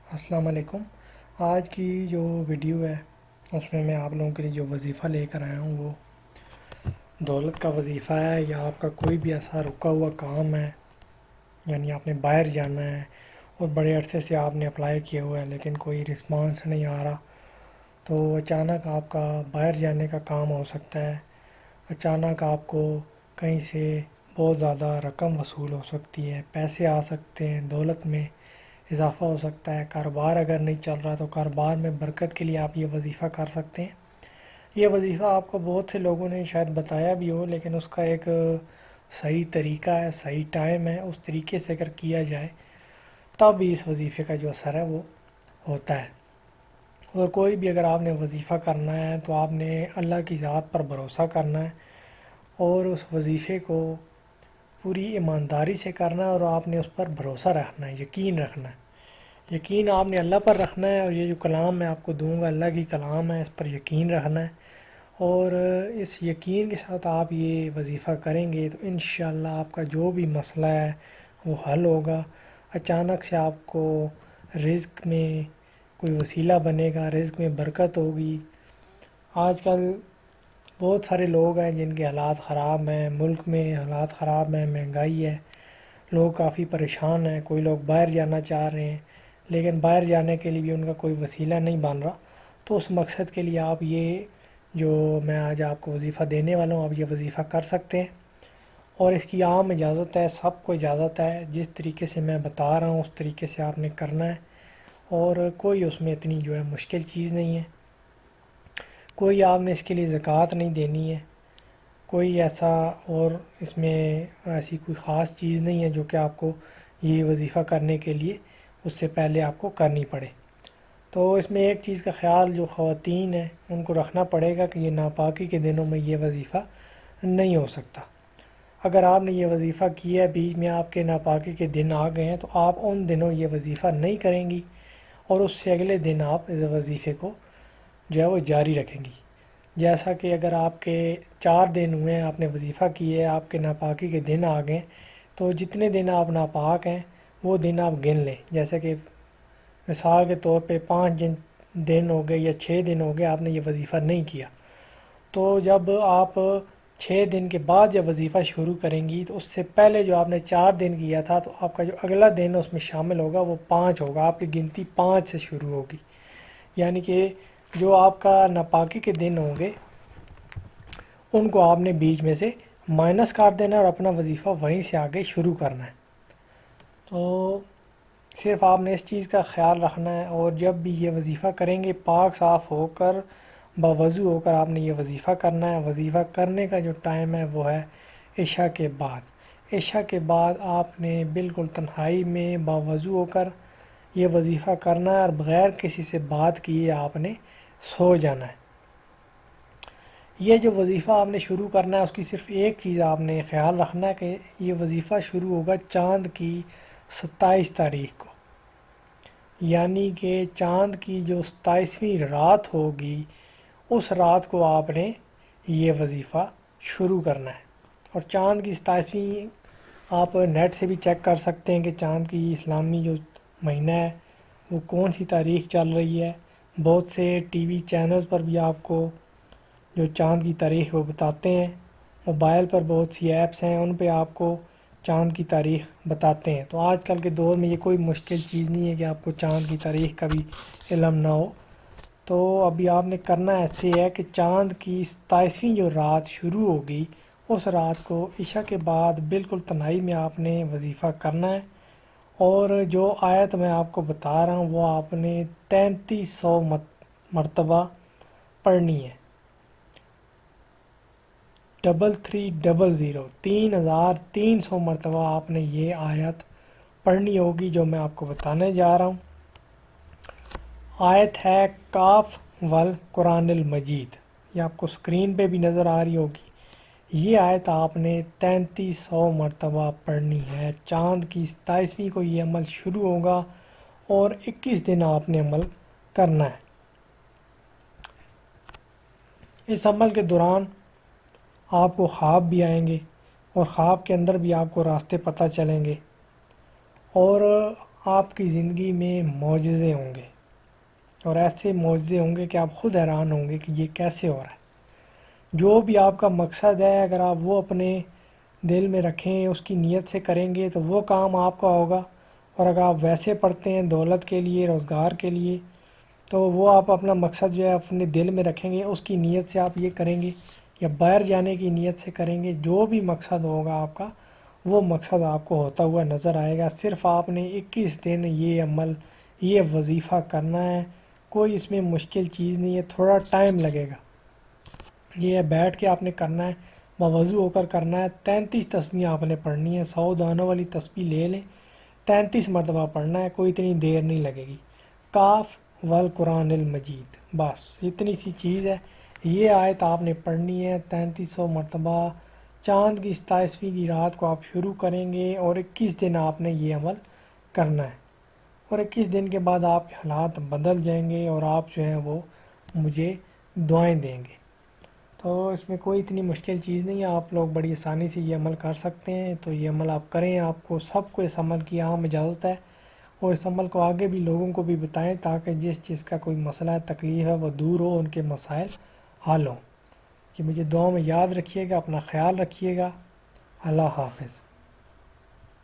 السلام علیکم۔ آج کی جو ویڈیو ہے اس میں آپ لوگوں کے لیے جو وظیفہ لے کر آیا ہوں وہ دولت کا وظیفہ ہے، یا آپ کا کوئی بھی ایسا رکا ہوا کام ہے، یعنی آپ نے باہر جانا ہے اور بڑے عرصے سے آپ نے اپلائی کیا ہوا ہے لیکن کوئی رسپانس نہیں آ رہا، تو اچانک آپ کا باہر جانے کا کام ہو سکتا ہے، اچانک آپ کو کہیں سے بہت زیادہ رقم وصول ہو سکتی ہے، پیسے آ سکتے ہیں، دولت میں اضافہ ہو سکتا ہے، کاروبار اگر نہیں چل رہا تو کاروبار میں برکت کے لیے آپ یہ وظیفہ کر سکتے ہیں۔ یہ وظیفہ آپ کو بہت سے لوگوں نے شاید بتایا بھی ہو، لیکن اس کا ایک صحیح طریقہ ہے، صحیح ٹائم ہے، اس طریقے سے اگر کیا جائے تب ہی اس وظیفے کا جو اثر ہے وہ ہوتا ہے۔ اور کوئی بھی اگر آپ نے وظیفہ کرنا ہے تو آپ نے اللہ کی ذات پر بھروسہ کرنا ہے اور اس وظیفے کو پوری ایمانداری سے کرنا ہے، اور آپ نے اس پر بھروسہ رکھنا ہے، یقین رکھنا ہے، یقین آپ نے اللہ پر رکھنا ہے، اور یہ جو کلام میں آپ کو دوں گا اللہ کی کلام ہے، اس پر یقین رکھنا ہے، اور اس یقین کے ساتھ آپ یہ وظیفہ کریں گے تو انشاءاللہ آپ کا جو بھی مسئلہ ہے وہ حل ہوگا۔ اچانک سے آپ کو رزق میں کوئی وسیلہ بنے گا، رزق میں برکت ہوگی۔ آج کل بہت سارے لوگ ہیں جن کے حالات خراب ہیں، ملک میں حالات خراب ہیں، مہنگائی ہے، لوگ کافی پریشان ہیں، کوئی لوگ باہر جانا چاہ رہے ہیں لیکن باہر جانے کے لیے بھی ان کا کوئی وسیلہ نہیں بن رہا، تو اس مقصد کے لیے آپ یہ جو میں آج آپ کو وظیفہ دینے والا ہوں آپ یہ وظیفہ کر سکتے ہیں، اور اس کی عام اجازت ہے، سب کو اجازت ہے، جس طریقے سے میں بتا رہا ہوں اس طریقے سے آپ نے کرنا ہے، اور کوئی اس میں اتنی جو ہے مشکل چیز نہیں ہے، کوئی آپ نے اس کے لیے زکوٰۃ نہیں دینی ہے، کوئی ایسا اور اس میں ایسی کوئی خاص چیز نہیں ہے جو کہ آپ کو یہ وظیفہ کرنے کے لیے اس سے پہلے آپ کو کرنی پڑے۔ تو اس میں ایک چیز کا خیال جو خواتین ہیں ان کو رکھنا پڑے گا کہ یہ ناپاکی کے دنوں میں یہ وظیفہ نہیں ہو سکتا۔ اگر آپ نے یہ وظیفہ کیا ہے، بیچ میں آپ کے ناپاکی کے دن آ گئے ہیں، تو آپ ان دنوں یہ وظیفہ نہیں کریں گی، اور اس سے اگلے دن آپ اس وظیفے کو جو ہے وہ جاری رکھیں گی۔ جیسا کہ اگر آپ کے 4 دن ہوئے ہیں آپ نے وظیفہ کیے، آپ کے ناپاکی کے دن آ گئے، تو جتنے دن آپ ناپاک ہیں وہ دن آپ گن لیں، جیسے کہ مثال کے طور پہ 5 دن ہو گئے یا 6 دن ہو گئے آپ نے یہ وظیفہ نہیں کیا، تو جب آپ 6 دن کے بعد جب وظیفہ شروع کریں گی تو اس سے پہلے جو آپ نے 4 دن کیا تھا تو آپ کا جو اگلا دن اس میں شامل ہوگا وہ 5 ہوگا، آپ کی گنتی 5 سے شروع ہوگی، یعنی کہ جو آپ کا ناپاکی کے دن ہوں گے ان کو آپ نے بیچ میں سے مائنس کر دینا ہے اور اپنا وظیفہ وہیں سے آگے شروع کرنا ہے۔ تو صرف آپ نے اس چیز کا خیال رکھنا ہے، اور جب بھی یہ وظیفہ کریں گے پاک صاف ہو کر باوضو ہو کر آپ نے یہ وظیفہ کرنا ہے۔ وظیفہ کرنے کا جو ٹائم ہے وہ ہے عشاء کے بعد۔ عشاء کے بعد آپ نے بالکل تنہائی میں باوضو ہو کر یہ وظیفہ کرنا ہے، اور بغیر کسی سے بات کیے آپ نے سو جانا ہے۔ یہ جو وظیفہ آپ نے شروع کرنا ہے اس کی صرف ایک چیز آپ نے خیال رکھنا ہے کہ یہ وظیفہ شروع ہوگا چاند کی 27 تاریخ کو، یعنی کہ چاند کی جو 27ویں رات ہوگی اس رات کو آپ نے یہ وظیفہ شروع کرنا ہے۔ اور چاند کی 27ویں آپ نیٹ سے بھی چیک کر سکتے ہیں کہ چاند کی اسلامی جو مہینہ ہے وہ کون سی تاریخ چل رہی ہے۔ بہت سے ٹی وی چینلز پر بھی آپ کو جو چاند کی تاریخ وہ بتاتے ہیں، موبائل پر بہت سی ایپس ہیں ان پہ آپ کو چاند کی تاریخ بتاتے ہیں، تو آج کل کے دور میں یہ کوئی مشکل چیز نہیں ہے کہ آپ کو چاند کی تاریخ کا بھی علم نہ ہو۔ تو ابھی آپ نے کرنا ایسے ہے کہ چاند کی 27ویں جو رات شروع ہوگی اس رات کو عشاء کے بعد بالکل تنہائی میں آپ نے وظیفہ کرنا ہے، اور جو آیت میں آپ کو بتا رہا ہوں وہ آپ نے 3300 مرتبہ پڑھنی ہے، 3300، 3300 مرتبہ آپ نے یہ آیت پڑھنی ہوگی جو میں آپ کو بتانے جا رہا ہوں۔ آیت ہے کاف والقرآن المجید، یہ آپ کو سکرین پہ بھی نظر آ رہی ہوگی۔ یہ آیت آپ نے 3300 مرتبہ پڑھنی ہے۔ چاند کی 27ویں کو یہ عمل شروع ہوگا اور 21 دن آپ نے عمل کرنا ہے۔ اس عمل کے دوران آپ کو خواب بھی آئیں گے، اور خواب کے اندر بھی آپ کو راستے پتہ چلیں گے، اور آپ کی زندگی میں معجزے ہوں گے، اور ایسے معجزے ہوں گے کہ آپ خود حیران ہوں گے کہ یہ کیسے ہو رہا ہے۔ جو بھی آپ کا مقصد ہے اگر آپ وہ اپنے دل میں رکھیں، اس کی نیت سے کریں گے تو وہ کام آپ کا ہوگا۔ اور اگر آپ ویسے پڑھتے ہیں دولت کے لیے، روزگار کے لیے، تو وہ آپ اپنا مقصد جو ہے اپنے دل میں رکھیں گے، اس کی نیت سے آپ یہ کریں گے، یا باہر جانے کی نیت سے کریں گے، جو بھی مقصد ہوگا آپ کا وہ مقصد آپ کو ہوتا ہوا نظر آئے گا۔ صرف آپ نے 21 دن یہ عمل، یہ وظیفہ کرنا ہے، کوئی اس میں مشکل چیز نہیں ہے، تھوڑا ٹائم لگے گا۔ یہ ہے بیٹھ کے آپ نے کرنا ہے، باوضو ہو کر کرنا ہے۔ 33 تسبیحیں آپ نے پڑھنی ہے، 100 دانوں والی تسبیح لے لیں، 33 مرتبہ پڑھنا ہے، کوئی اتنی دیر نہیں لگے گی۔ کاف والقرآن المجید، بس اتنی سی چیز ہے۔ یہ آیت آپ نے پڑھنی ہے 3300 مرتبہ۔ چاند کی 27ویں کی رات کو آپ شروع کریں گے، اور 21 دن آپ نے یہ عمل کرنا ہے، اور 21 دن کے بعد آپ کے حالات بدل جائیں گے، اور آپ جو ہیں وہ مجھے دعائیں دیں گے۔ تو اس میں کوئی اتنی مشکل چیز نہیں ہے، آپ لوگ بڑی آسانی سے یہ عمل کر سکتے ہیں۔ تو یہ عمل آپ کریں، آپ کو سب کو اس عمل کی عام اجازت ہے، اور اس عمل کو آگے بھی لوگوں کو بھی بتائیں، تاکہ جس چیز کا کوئی مسئلہ ہے، تکلیف ہے، وہ دور ہو، ان کے مسائل حل ہوں۔ کہ مجھے دعاؤں میں یاد رکھیے گا، اپنا خیال رکھیے گا۔ اللہ حافظ۔